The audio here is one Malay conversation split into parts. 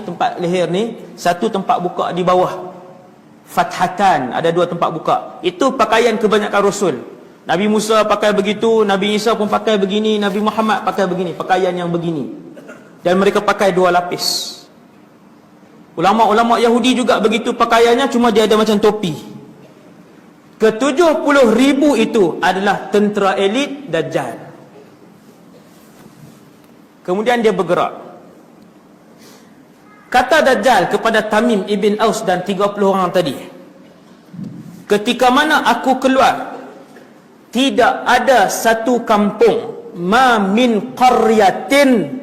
tempat leher ni, satu tempat buka di bawah. Fathatan, ada dua tempat buka. Itu pakaian kebanyakan Rasul. Nabi Musa pakai begitu, Nabi Isa pun pakai begini, Nabi Muhammad pakai begini, pakaian yang begini. Dan mereka pakai dua lapis. Ulama-ulama Yahudi juga begitu pakaiannya, cuma dia ada macam topi. Ke-70,000 itu adalah tentera elit Dajjal. Kemudian dia bergerak. Kata Dajjal kepada Tamim ibn Aus dan 30 orang tadi, ketika mana aku keluar, tidak ada satu kampung, ma min qaryatin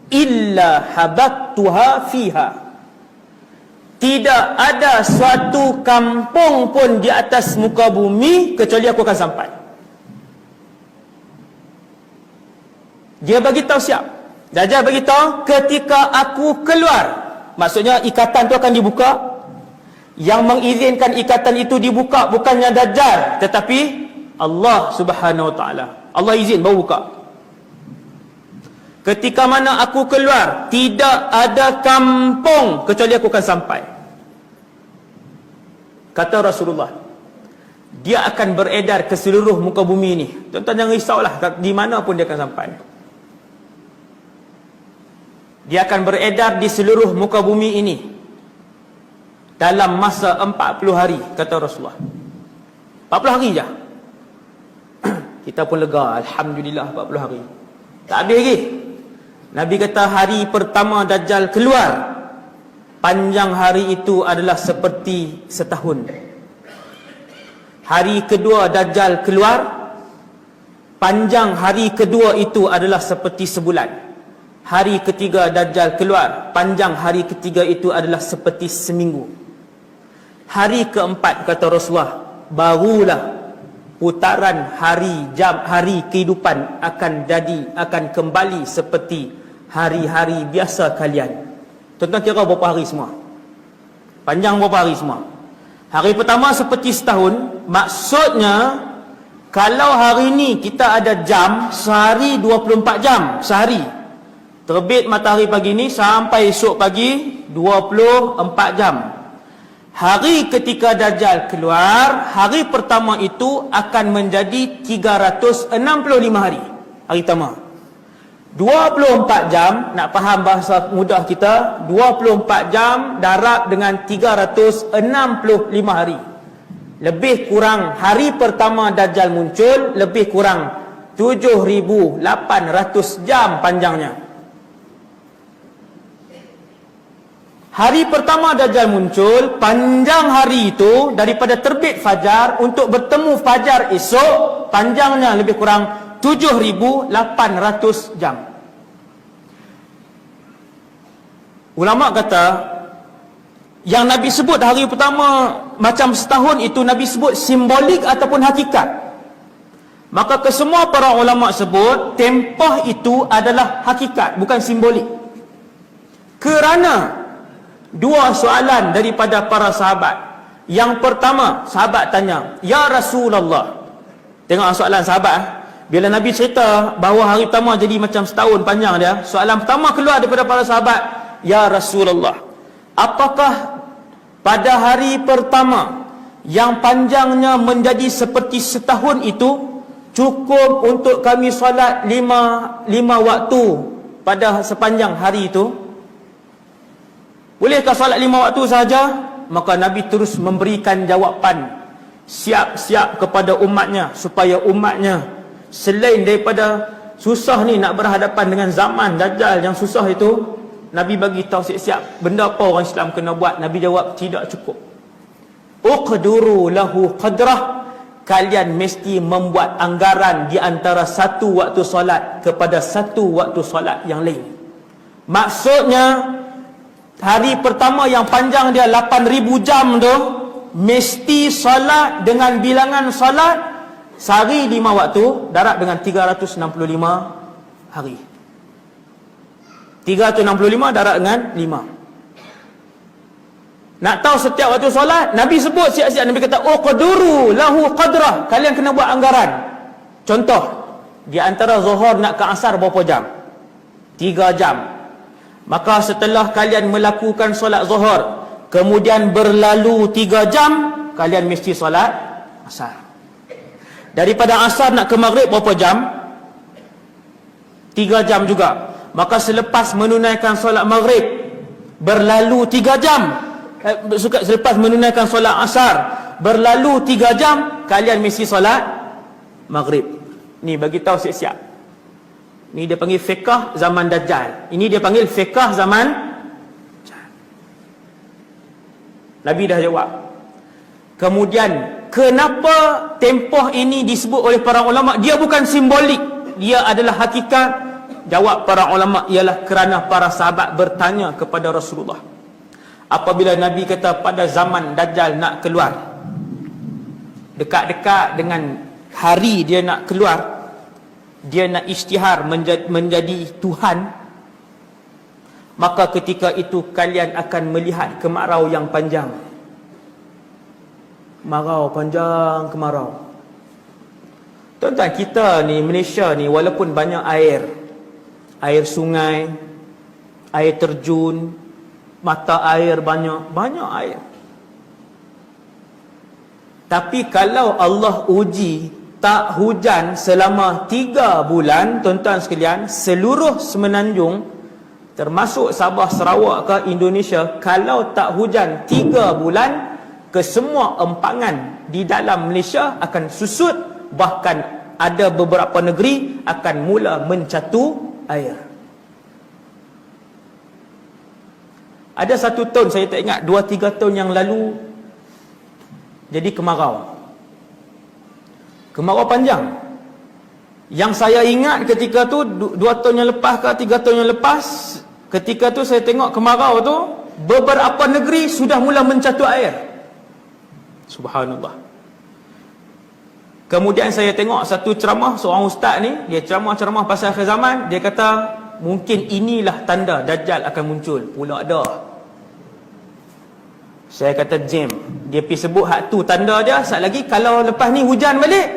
illa habattuha fiha. Tidak ada suatu kampung pun di atas muka bumi kecuali aku akan sampai. Dia bagi tahu siap. Dajjal bagi tahu ketika aku keluar. Maksudnya ikatan tu akan dibuka. Yang mengizinkan ikatan itu dibuka bukannya Dajjal, tetapi Allah Subhanahu Wa Taala. Allah izin baru buka. Ketika mana aku keluar, tidak ada kampung kecuali aku akan sampai. Kata Rasulullah, dia akan beredar ke seluruh muka bumi ini. Tuan-tuan jangan risaulah, di mana pun dia akan sampai. Dia akan beredar di seluruh muka bumi ini dalam masa 40 hari, kata Rasulullah. 40 hari je. Kita pun lega, alhamdulillah 40 hari. Tak habis lagi. Nabi kata hari pertama Dajjal keluar, panjang hari itu adalah seperti setahun. Hari kedua Dajjal keluar, panjang hari kedua itu adalah seperti sebulan. Hari ketiga Dajjal keluar, panjang hari ketiga itu adalah seperti seminggu. Hari keempat, kata Rasulullah, barulah putaran hari kehidupan akan kembali seperti hari-hari biasa kalian. Tuan-tuan kira berapa hari semua? Panjang berapa hari semua? Hari pertama seperti setahun. Maksudnya, kalau hari ni kita ada jam, sehari 24 jam sehari. Terbit matahari pagi ni sampai esok pagi 24 jam. Hari ketika Dajjal keluar, hari pertama itu akan menjadi 365 hari. Hari pertama 24 jam, nak faham bahasa mudah kita, 24 jam darab dengan 365 hari. Lebih kurang hari pertama Dajjal muncul, lebih kurang 7,800 jam panjangnya. Hari pertama Dajjal muncul, panjang hari itu daripada terbit fajar untuk bertemu fajar esok, panjangnya lebih kurang 7,800 jam. Ulama kata, yang Nabi sebut hari pertama macam setahun itu Nabi sebut simbolik ataupun hakikat. Maka kesemua para ulama sebut tempah itu adalah hakikat, bukan simbolik. Kerana dua soalan daripada para sahabat. Yang pertama, sahabat tanya, "Ya Rasulullah." Tengok soalan sahabat. Bila Nabi cerita bahawa hari pertama jadi macam setahun panjang dia, soalan pertama keluar daripada para sahabat, "Ya Rasulullah, apakah pada hari pertama yang panjangnya menjadi seperti setahun itu cukup untuk kami solat lima waktu pada sepanjang hari itu? Bolehkah solat 5 waktu sahaja?" Maka Nabi terus memberikan jawapan siap-siap kepada umatnya, supaya umatnya selain daripada susah ni nak berhadapan dengan zaman Dajjal yang susah itu, Nabi bagi tahu siap-siap benda apa orang Islam kena buat. Nabi jawab, tidak cukup. Uqduru lahu qadrah, kalian mesti membuat anggaran di antara satu waktu solat kepada satu waktu solat yang lain. Maksudnya hari pertama yang panjang dia 8,000 jam tu, mesti solat dengan bilangan solat sehari 5 waktu darab dengan 365 hari. 365 darab dengan 5. Nak tahu setiap waktu solat, Nabi sebut siap-siap. Nabi kata, uqduru lahu qadrah, kalian kena buat anggaran. Contoh, di antara Zuhur nak ke Asar berapa jam? 3 jam. Maka setelah kalian melakukan solat zuhur, kemudian berlalu 3 jam, kalian mesti solat asar. Daripada asar nak ke maghrib berapa jam? 3 jam juga. Maka selepas menunaikan solat maghrib, berlalu 3 jam. Selepas menunaikan solat asar, berlalu 3 jam, kalian mesti solat maghrib. Ni bagi tahu siap-siap. Ni dia panggil fiqh zaman Dajjal. Ini dia panggil fiqh zaman Dajjal. Nabi dah jawab. Kemudian, kenapa tempoh ini disebut oleh para ulama? Dia bukan simbolik, dia adalah hakikat. Jawab para ulama ialah kerana para sahabat bertanya kepada Rasulullah. Apabila Nabi kata pada zaman Dajjal nak keluar, dekat-dekat dengan hari dia nak keluar, dia nak isytihar menjadi Tuhan, maka ketika itu kalian akan melihat kemarau yang panjang. Kemarau panjang, kemarau. Tuan-tuan, kita ni Malaysia ni walaupun banyak air sungai, air terjun, mata air banyak air. Tapi kalau Allah uji tak hujan selama 3 bulan, tuan-tuan sekalian, seluruh semenanjung termasuk Sabah, Sarawak ke Indonesia, kalau tak hujan 3 bulan, kesemua empangan di dalam Malaysia akan susut, bahkan ada beberapa negeri akan mula mencatu air. Ada satu tahun, saya tak ingat, 2-3 tahun yang lalu, jadi kemarau panjang. Yang saya ingat ketika tu 2 tahun yang lepas ke 3 tahun yang lepas, ketika tu saya tengok kemarau tu, beberapa negeri sudah mula mencatu air. Subhanallah. Kemudian saya tengok satu ceramah, seorang ustaz ni, dia ceramah pasal akhir zaman. Dia kata mungkin inilah tanda Dajjal akan muncul. Pula dah. Saya kata jam, dia pergi sebut hak tu tanda dia. Sat lagi kalau lepas ni hujan balik,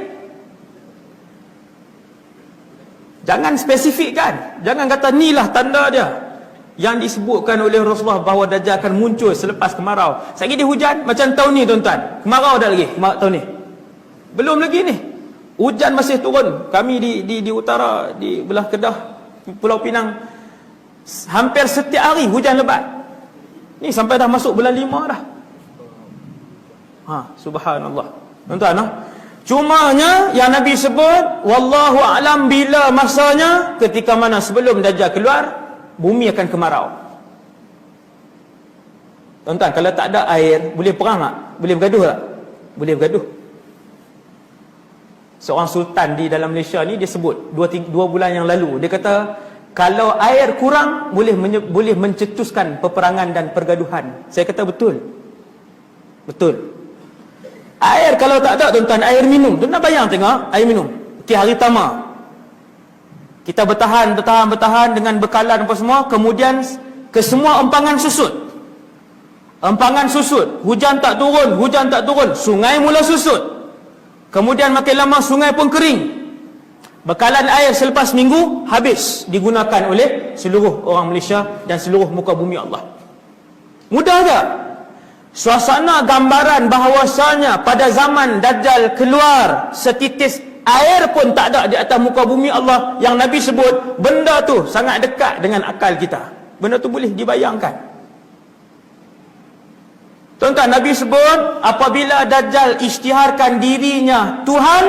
jangan spesifikkan, jangan kata inilah tanda dia yang disebutkan oleh Rasulullah bahawa Dajjal akan muncul selepas kemarau. Sekali dia hujan macam tahun ni tuan-tuan, kemarau dah lagi tahun ni, belum lagi ni hujan masih turun. Kami di utara, di belah Kedah, Pulau Pinang, hampir setiap hari hujan lebat. Ni sampai dah masuk bulan 5 dah. Subhanallah. Tuan-tuan, cumanya yang Nabi sebut, wallahu a'lam bila masanya, ketika mana sebelum Dajjal keluar, bumi akan kemarau. Tuan-tuan, kalau tak ada air, boleh perang tak? Boleh bergaduh tak? Boleh bergaduh. Seorang sultan di dalam Malaysia ni, dia sebut 2 bulan yang lalu, dia kata kalau air kurang boleh mencetuskan peperangan dan pergaduhan. Saya kata betul. Air kalau tak ada tuan-tuan, air minum, tuan-tuan bayang tengok air minum. Okey, hari pertama kita bertahan dengan bekalan apa semua, kemudian kesemua empangan susut. Hujan tak turun, sungai mula susut. Kemudian makin lama sungai pun kering. Bekalan air selepas minggu habis digunakan oleh seluruh orang Malaysia dan seluruh muka bumi Allah. Mudah tak? Suasana gambaran bahawasanya pada zaman Dajjal keluar, setitis air pun tak ada di atas muka bumi Allah yang Nabi sebut, benda tu sangat dekat dengan akal kita. Benda tu boleh dibayangkan. Tuan-tuan, Nabi sebut apabila Dajjal isytiharkan dirinya Tuhan,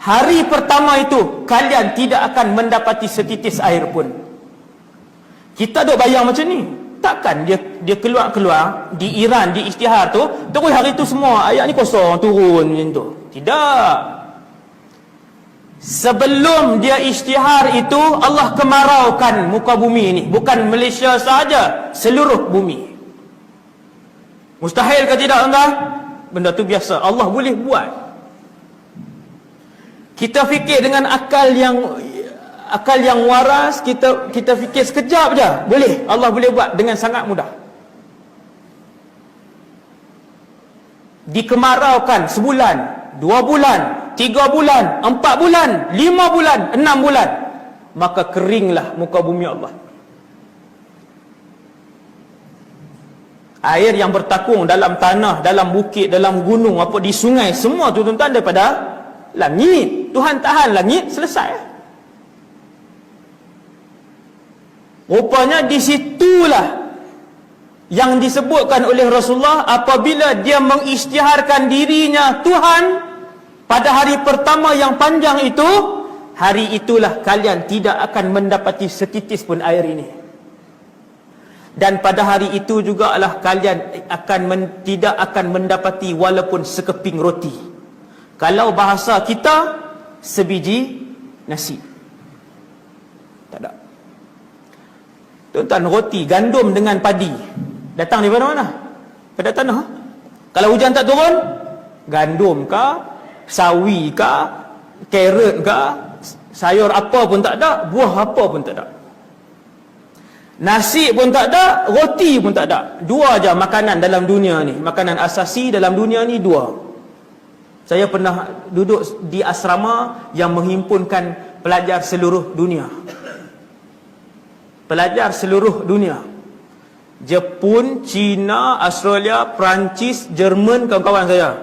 hari pertama itu kalian tidak akan mendapati setitis air pun. Kita duk bayang macam ni. Takkan dia keluar di Iran, di isytihar tu, terus hari tu semua ayat ni kosong, turun macam tu. Tidak. Sebelum dia isytihar itu, Allah kemaraukan muka bumi ini. Bukan Malaysia sahaja, seluruh bumi. Mustahil ke tidak, tuan-tuan? Benda tu biasa, Allah boleh buat. Kita fikir dengan akal yang waras, kita fikir sekejap je, boleh, Allah boleh buat dengan sangat mudah. Dikemaraukan sebulan, 2 bulan, 3 bulan, 4 bulan, 5 bulan, 6 bulan, maka keringlah muka bumi Allah. Air yang bertakung dalam tanah, dalam bukit, dalam gunung, apa di sungai, semua tu tuan-tuan daripada langit. Tuhan tahan langit, selesai. Rupanya di situlah yang disebutkan oleh Rasulullah apabila dia mengisytiharkan dirinya Tuhan pada hari pertama yang panjang itu, hari itulah kalian tidak akan mendapati setitis pun air ini. Dan pada hari itu jugalah kalian tidak akan mendapati walaupun sekeping roti. Kalau bahasa kita, sebiji nasi. Tak ada. Tuan-tuan, roti gandum dengan padi datang dari mana? Pada tanah. Kalau hujan tak turun, gandum ke, sawi ke, carrot ke, sayur apa pun tak ada, buah apa pun tak ada. Nasi pun tak ada, roti pun tak ada. Dua aja makanan dalam dunia ni. Makanan asasi dalam dunia ni dua. Saya pernah duduk di asrama yang menghimpunkan pelajar seluruh dunia. Pelajar seluruh dunia. Jepun, China, Australia, Perancis, Jerman, kawan-kawan saya.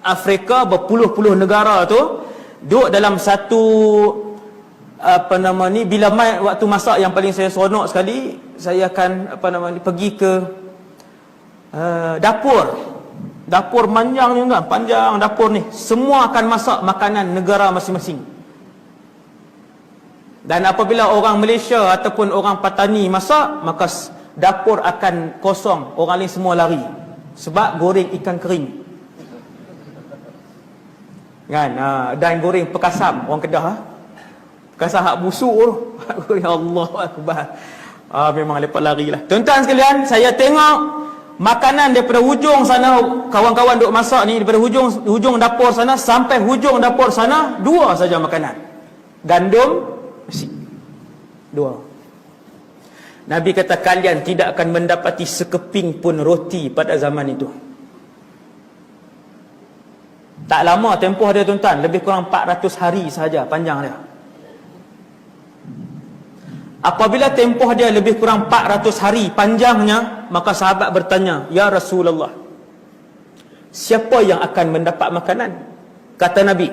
Afrika, berpuluh-puluh negara tu duduk dalam satu bila mai waktu masak yang paling saya seronok sekali, saya akan pergi ke dapur panjang ni kan, panjang dapur ni, semua akan masak makanan negara masing-masing. Dan apabila orang Malaysia ataupun orang Patani masak, maka dapur akan kosong, orang lain semua lari sebab goreng ikan kering kan, dan goreng pekasam orang Kedah, Kasar hak busuk tu. Ya Allah Akbar. Memang lepas lari lah. Tuan-tuan sekalian, saya tengok makanan daripada hujung sana, kawan-kawan duk masak ni, daripada hujung dapur sana sampai hujung dapur sana, dua saja makanan. Gandum, nasi. Dua. Nabi kata kalian tidak akan mendapati sekeping pun roti pada zaman itu. Tak lama tempoh dia tuan-tuan, lebih kurang 400 hari sahaja panjang dia. Apabila tempoh dia lebih kurang 400 hari panjangnya, maka sahabat bertanya, "Ya Rasulullah, siapa yang akan mendapat makanan?" Kata Nabi,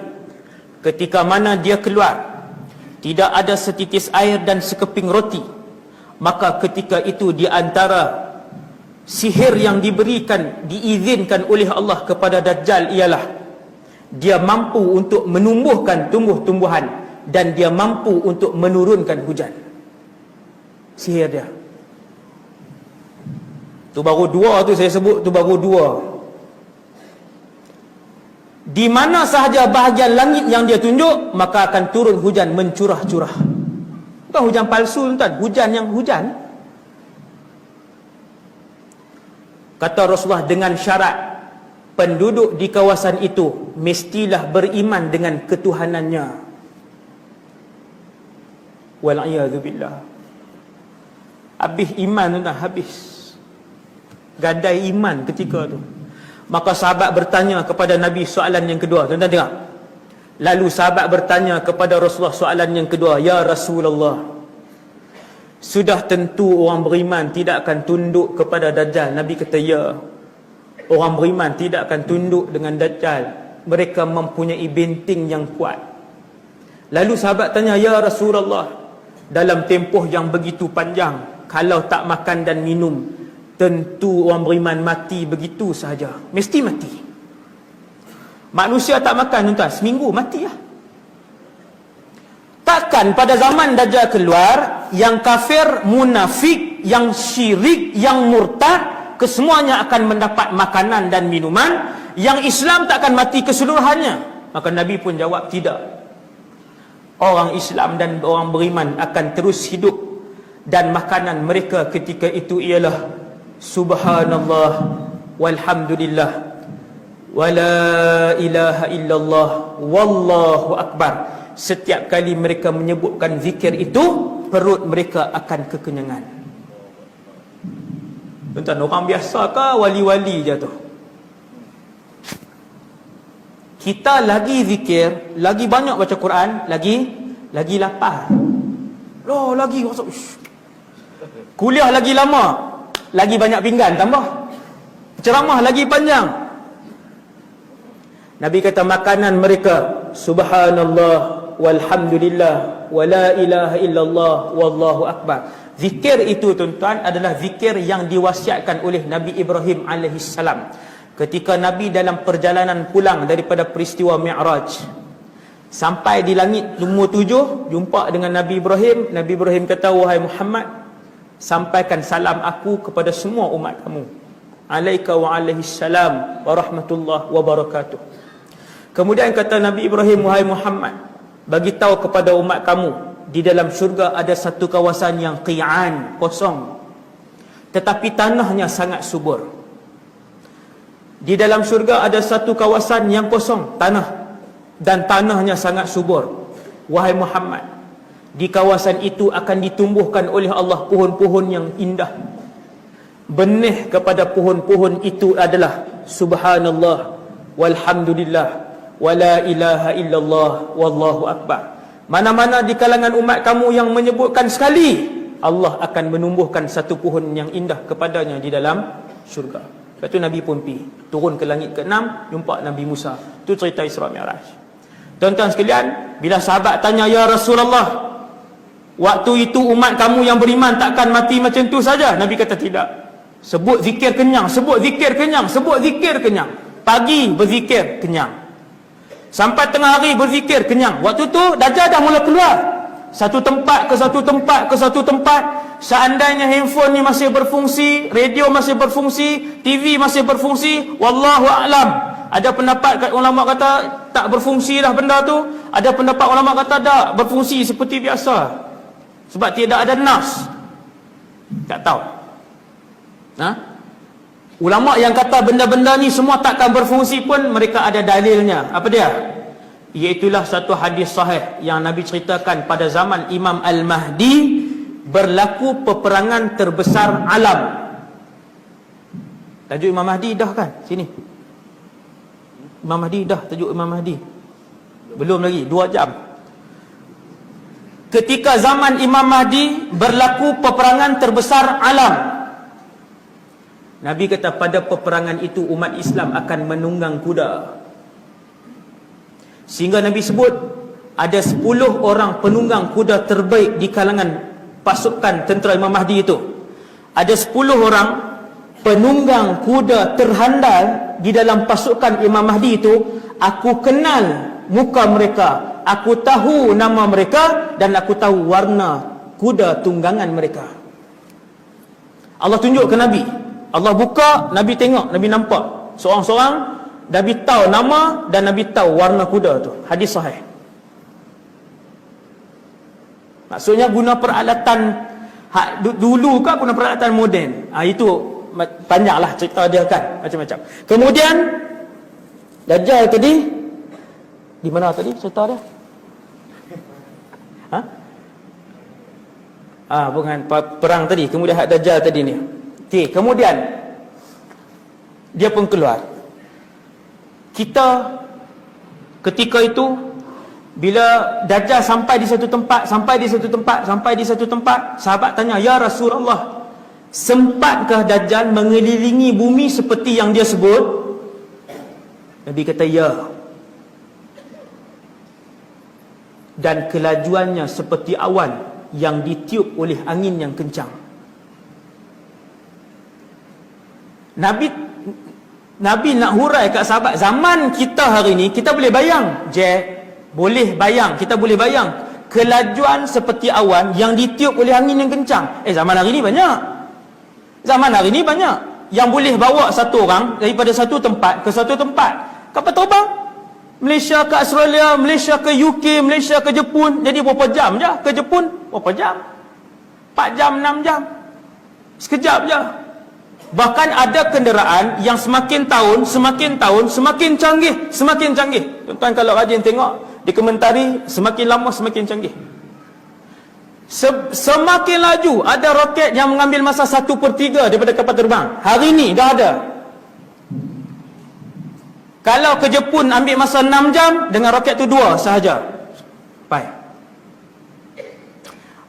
ketika mana dia keluar, tidak ada setitis air dan sekeping roti, maka ketika itu di antara sihir yang diizinkan oleh Allah kepada Dajjal ialah dia mampu untuk menumbuhkan tumbuh-tumbuhan dan dia mampu untuk menurunkan hujan. Sihir dia. Tu baru dua tu saya sebut, tu baru dua. Di mana sahaja bahagian langit yang dia tunjuk, maka akan turun hujan mencurah-curah. Bukan hujan palsu tuan, hujan yang hujan. Kata Rasulullah, dengan syarat penduduk di kawasan itu mestilah beriman dengan ketuhanannya. Wal'iyadzubillah. Habis iman tuan, habis gadai iman ketika tu. Maka sahabat bertanya kepada Nabi soalan yang kedua. Tuan-tuan tengok. Lalu sahabat bertanya kepada Rasulullah soalan yang kedua, "Ya Rasulullah, sudah tentu orang beriman tidak akan tunduk kepada Dajjal?" Nabi kata, "Ya. Orang beriman tidak akan tunduk dengan Dajjal. Mereka mempunyai benteng yang kuat." Lalu sahabat tanya, "Ya Rasulullah, dalam tempoh yang begitu panjang, kalau tak makan dan minum, tentu orang beriman mati begitu sahaja. Mesti mati. Manusia tak makan tuan-tuan, seminggu mati lah. Takkan pada zaman Dajjal keluar, yang kafir, munafik, yang syirik, yang murtad, kesemuanya akan mendapat makanan dan minuman, yang Islam tak akan mati keseluruhannya? Maka Nabi pun jawab, tidak. Orang Islam dan orang beriman akan terus hidup, dan makanan mereka ketika itu ialah subhanallah walhamdulillah wala ilaha illallah wallahu akbar. Setiap kali mereka menyebutkan zikir itu, perut mereka akan kekenyangan. Tuan-tuan, orang biasa ke wali-wali je tu? Kita lagi zikir, lagi banyak baca Quran, lagi lapar. Loh, lagi masuk. Kuliah lagi lama, lagi banyak pinggan tambah. Ceramah lagi panjang. Nabi kata makanan mereka subhanallah walhamdulillah wala ilaha illallah wallahu akbar. Zikir itu tuan-tuan adalah zikir yang diwasiatkan oleh Nabi Ibrahim alaihissalam ketika Nabi dalam perjalanan pulang daripada peristiwa Mi'raj. Sampai di langit nombor 7 jumpa dengan Nabi Ibrahim. Nabi Ibrahim kata, wahai Muhammad, sampaikan salam aku kepada semua umat kamu. Alaika wa alaihissalam wa rahmatullah wa barakatuh. Kemudian kata Nabi Ibrahim, wahai Muhammad, bagi tahu kepada umat kamu, di dalam syurga ada satu kawasan yang qi'an, kosong, tetapi tanahnya sangat subur. Di dalam syurga ada satu kawasan yang kosong, tanah, dan tanahnya sangat subur. Wahai Muhammad, di kawasan itu akan ditumbuhkan oleh Allah pohon-pohon yang indah. Benih kepada pohon-pohon itu adalah subhanallah walhamdulillah wala ilaha illallah wallahu akbar. Mana-mana di kalangan umat kamu yang menyebutkan sekali, Allah akan menumbuhkan satu pohon yang indah kepadanya di dalam syurga. Lepas tu Nabi pun pergi turun ke langit ke-6, jumpa Nabi Musa. Itu cerita Isra Mi'raj. Tuan-tuan sekalian, bila sahabat tanya, ya Rasulullah, waktu itu umat kamu yang beriman takkan mati macam tu saja? Nabi kata tidak. Sebut zikir kenyang, sebut zikir kenyang, sebut zikir kenyang. Pagi berzikir kenyang, sampai tengah hari berzikir kenyang. Waktu tu Dajjal dah mula keluar, satu tempat ke satu tempat ke satu tempat. Seandainya handphone ni masih berfungsi, radio masih berfungsi, TV masih berfungsi, wallahu a'lam. Ada pendapat ulama kata tak berfungsi dah benda tu. Ada pendapat ulama kata tak berfungsi seperti biasa, sebab tidak ada nas. Tak tahu. Ulama yang kata benda-benda ni semua takkan berfungsi pun mereka ada dalilnya. Apa dia? Iaitulah satu hadis sahih yang Nabi ceritakan pada zaman Imam Al-Mahdi berlaku peperangan terbesar alam. Tajuk Imam Mahdi dah kan? Sini. Imam Mahdi dah, tajuk Imam Mahdi. Belum lagi, 2 jam. Ketika zaman Imam Mahdi berlaku peperangan terbesar alam. Nabi kata pada peperangan itu umat Islam akan menunggang kuda. Sehingga Nabi sebut ada 10 orang penunggang kuda terbaik di kalangan pasukan tentera Imam Mahdi itu. Ada 10 orang penunggang kuda terhandal di dalam pasukan Imam Mahdi itu. Aku kenal muka mereka, aku tahu nama mereka, dan aku tahu warna kuda tunggangan mereka. Allah tunjuk ke Nabi. Allah buka, Nabi tengok, Nabi nampak seorang-seorang. Nabi tahu nama dan Nabi tahu warna kuda tu. Hadis sahih. Maksudnya guna peralatan dulu ke guna peralatan moden. Itu panjanglah cerita dia kan, macam-macam. Kemudian Dajjal tadi di mana tadi cerita dia? Bukan perang tadi. Kemudian Dajjal tadi ni. Okey, kemudian dia pun keluar. Kita ketika itu bila Dajjal sampai di satu tempat, sahabat tanya, ya Rasulullah, sempatkah Dajjal mengelilingi bumi seperti yang dia sebut? Nabi kata ya. Dan kelajuannya seperti awan yang ditiup oleh angin yang kencang. Nabi nak hurai kat sahabat, zaman kita hari ni kita boleh bayang, boleh bayang, kita boleh bayang kelajuan seperti awan yang ditiup oleh angin yang kencang. Zaman hari ni banyak. Zaman hari ni banyak yang boleh bawa satu orang daripada satu tempat ke satu tempat. Kapal terbang Malaysia ke Australia, Malaysia ke UK, Malaysia ke Jepun. Jadi berapa jam je ke Jepun? Berapa jam? 4 jam, 6 jam. Sekejap je. Bahkan ada kenderaan yang semakin tahun semakin canggih. Tuan-tuan kalau rajin tengok di komentari, semakin lama semakin canggih. Semakin laju. Ada roket yang mengambil masa 1/3 daripada kapal terbang. Hari ni dah ada. Kalau ke Jepun ambil masa 6 jam, dengan roket tu 2 sahaja. Baik.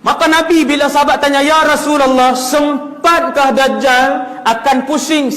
Maka Nabi bila sahabat tanya, "Ya Rasulullah, sempatkah Dajjal akan pusing